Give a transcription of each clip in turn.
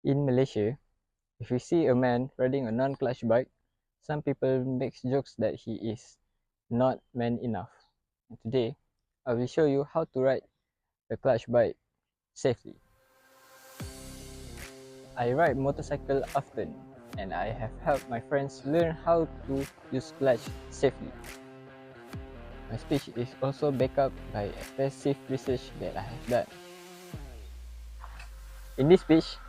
In Malaysia, if you see a man riding a non-clutch bike, some people make jokes that he is not man enough. And today, I will show you how to ride a clutch bike safely. I ride motorcycle often, and I have helped my friends learn how to use clutch safely. My speech is also backed up by extensive research that I have done. In this speech,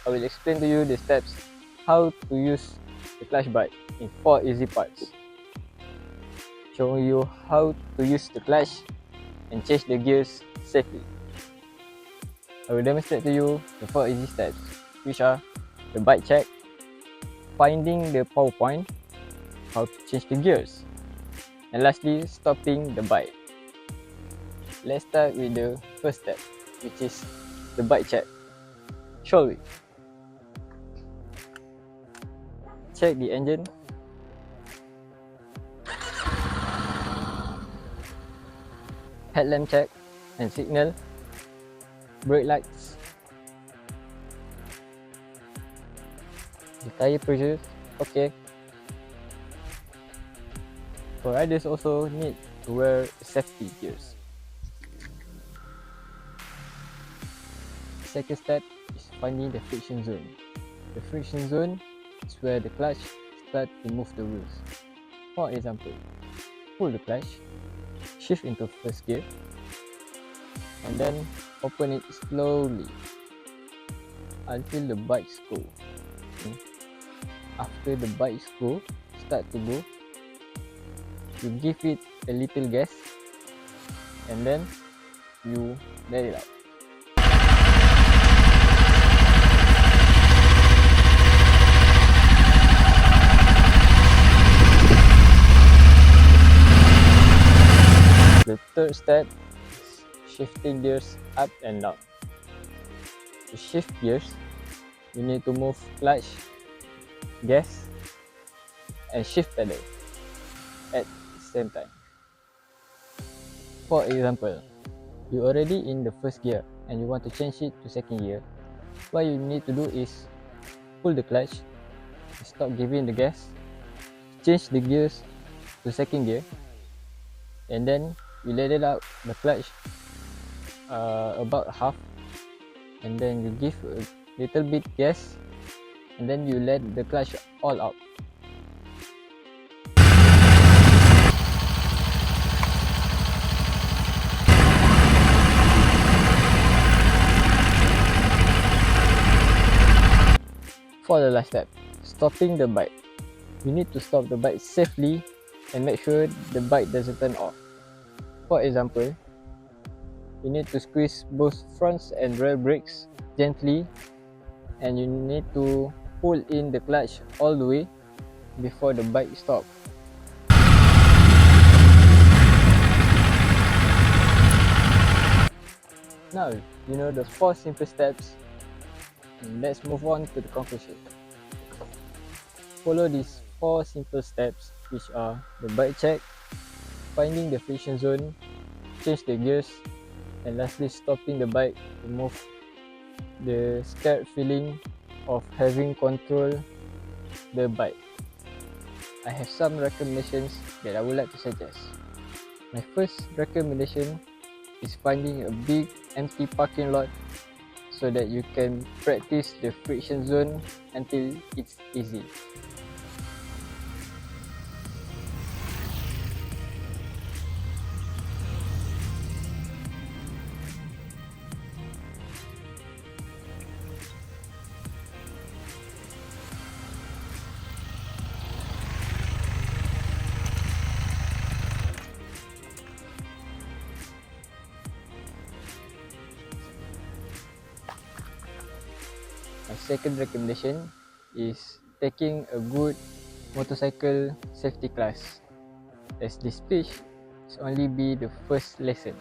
I will explain to you the steps how to use the clutch bike in 4 easy parts, showing you how to use the clutch and change the gears safely. I will demonstrate to you the 4 easy steps, which are the bike check, finding the power point, how to change the gears, and lastly, stopping the bike. Let's start with the first step, which is the bike check. Shall we? Check the engine, headlamp check and signal, brake lights, the tire pressure. Okay. For riders also need to wear safety gears. Second step is finding the friction zone. The friction zone is where the clutch starts to move the wheels. For example, pull the clutch, shift into first gear, and then open it slowly until the bikes go. After the bikes start to go, you give it a little gas and then you let it out. The third step is shifting gears up and down. To shift gears, you need to move clutch, gas, and shift pedal at the same time. For example, you're already in the first gear and you want to change it to second gear. What you need to do is pull the clutch, stop giving the gas, change the gears to second gear, and then you let it out the clutch about half, and then you give a little bit gas, and then you let the clutch all out. For the last step, stopping the bike. You need to stop the bike safely and make sure the bike doesn't turn off. For example, you need to squeeze both front and rear brakes gently, and you need to pull in the clutch all the way before the bike stops. Now, you know the 4 simple steps, and let's move on to the conclusion. Follow these 4 simple steps, which are the bike check, finding the friction zone, change the gears, and lastly stopping the bike to remove the scared feeling of having control the bike. I have some recommendations that I would like to suggest. My first recommendation is finding a big empty parking lot so that you can practice the friction zone until it's easy. My second recommendation is taking a good motorcycle safety class, as this speech is only be the first lesson.